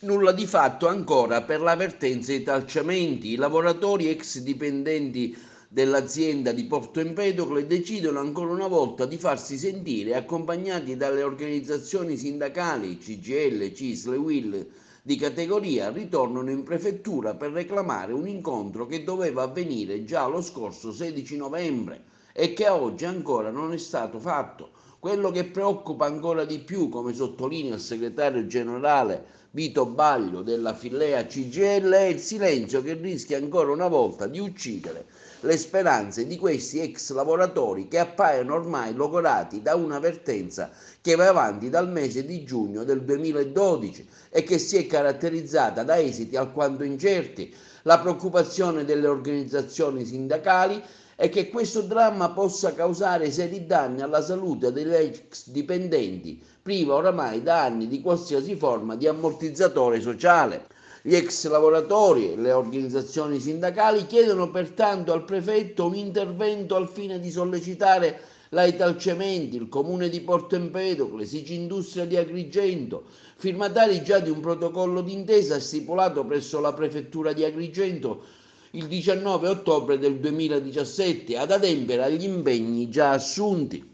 Nulla di fatto ancora per la vertenza e i tracciamenti. I lavoratori ex dipendenti dell'azienda di Porto Empedocle decidono ancora una volta di farsi sentire accompagnati dalle organizzazioni sindacali CGL, CISL e UIL di categoria, ritornano in prefettura per reclamare un incontro che doveva avvenire già lo scorso 16 novembre e che a oggi ancora non è stato fatto. Quello che preoccupa ancora di più, come sottolinea il segretario generale Vito Baglio della Fillea CGL, è il silenzio che rischia ancora una volta di uccidere le speranze di questi ex lavoratori che appaiono ormai logorati da una vertenza che va avanti dal mese di giugno del 2012 e che si è caratterizzata da esiti alquanto incerti. La preoccupazione delle organizzazioni sindacali è che questo dramma possa causare seri danni alla salute degli ex dipendenti, priva oramai da anni di qualsiasi forma di ammortizzatore sociale. Gli ex lavoratori e le organizzazioni sindacali chiedono pertanto al prefetto un intervento al fine di sollecitare la Italcementi, il comune di Porto Empedocle, Sicindustria di Agrigento, firmatari già di un protocollo d'intesa stipulato presso la prefettura di Agrigento il 19 ottobre del 2017, ad adempiere agli impegni già assunti.